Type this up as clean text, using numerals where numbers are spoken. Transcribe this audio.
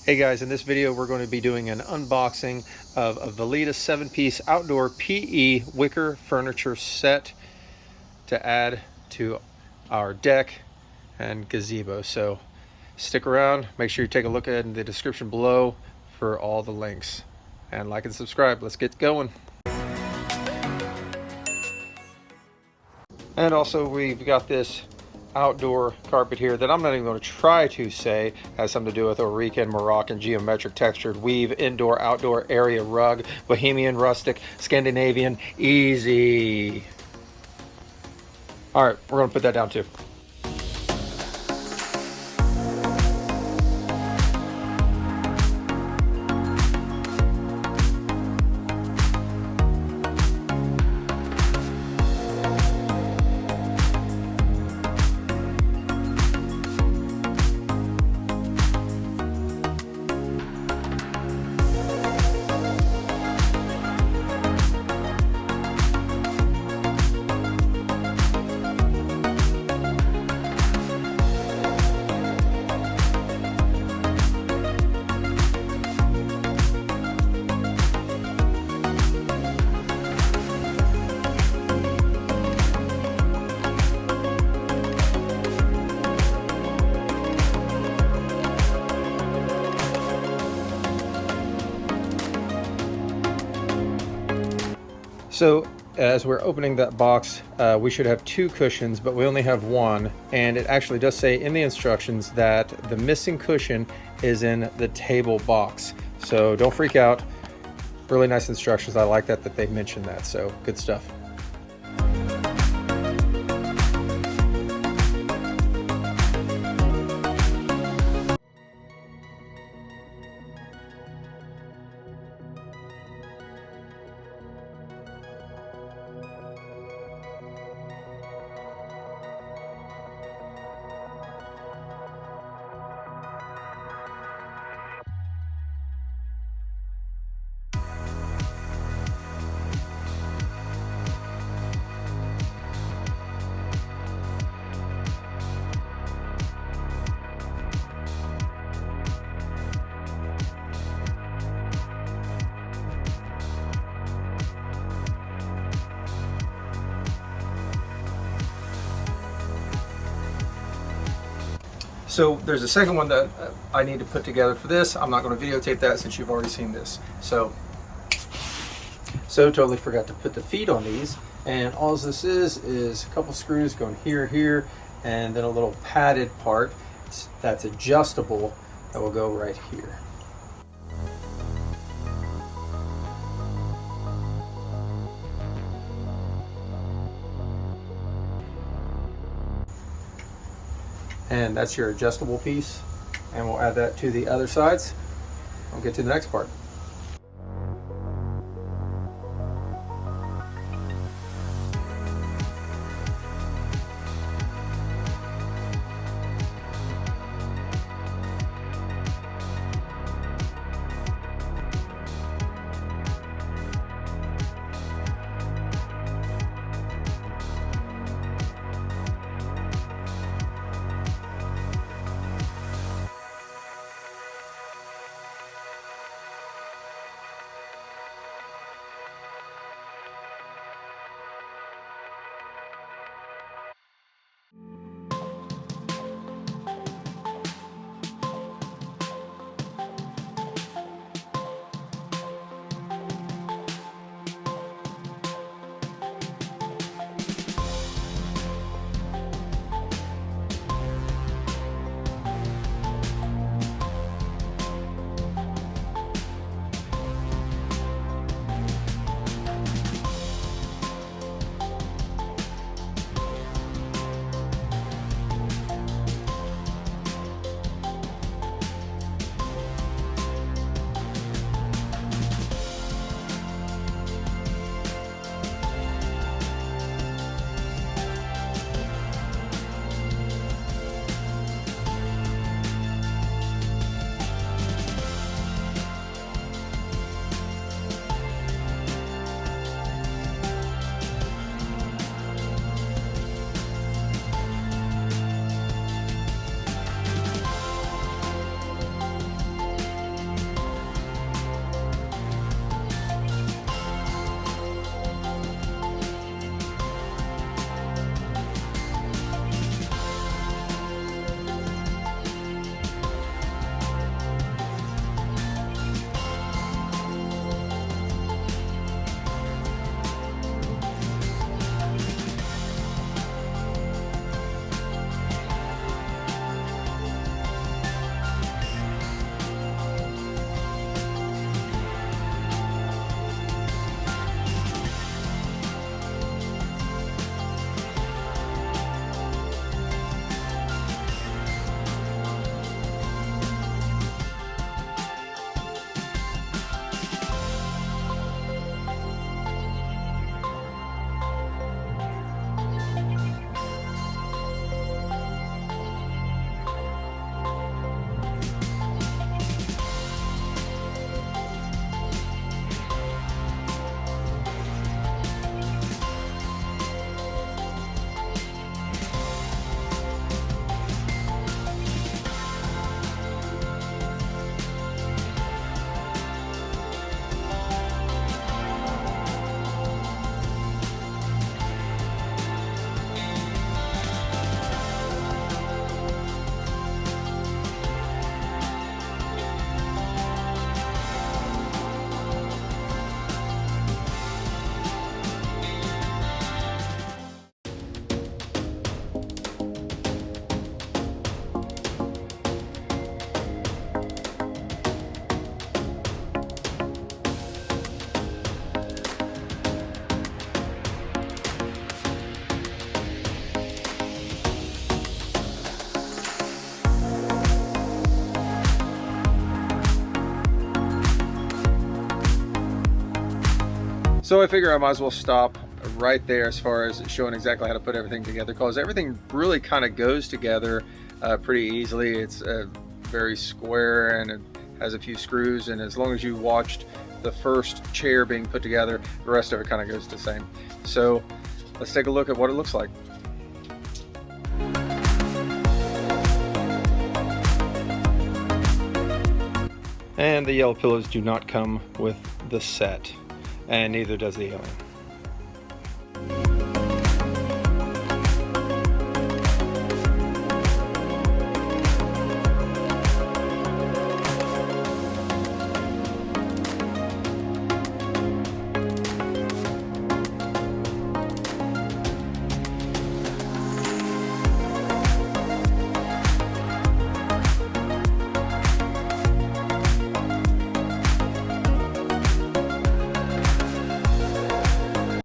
Hey guys, in this video we're going to be doing an unboxing of a Valita 7-piece outdoor PE wicker furniture set to add to our deck and gazebo. So stick around, make sure you take a look at in the description below for all the links. And like and subscribe, let's get going. And also we've got this outdoor carpet here that I'm not even going to try to say has something to do with Ourika and Moroccan geometric textured weave indoor outdoor area rug, Bohemian, Rustic, Scandinavian, easy. All right, we're going to put that down too. So as we're opening that box, we should have 2 cushions, but we only have 1. And it actually does say in the instructions that the missing cushion is in the table box. So don't freak out. Really nice instructions. I like that they mentioned that. So good stuff. So there's a second one that I need to put together for this. I'm not going to videotape that since you've already seen this. So totally forgot to put the feet on these. And all this is a couple screws going here, and then a little padded part that's adjustable that will go right here. And that's your adjustable piece, and we'll add that to the other sides. I'll get to the next part. So I figure I might as well stop right there as far as showing exactly how to put everything together, because everything really kind of goes together pretty easily. It's very square and it has a few screws, and as long as you watched the first chair being put together, the rest of it kind of goes the same. So let's take a look at what it looks like. And the yellow pillows do not come with the set, and neither does the alien.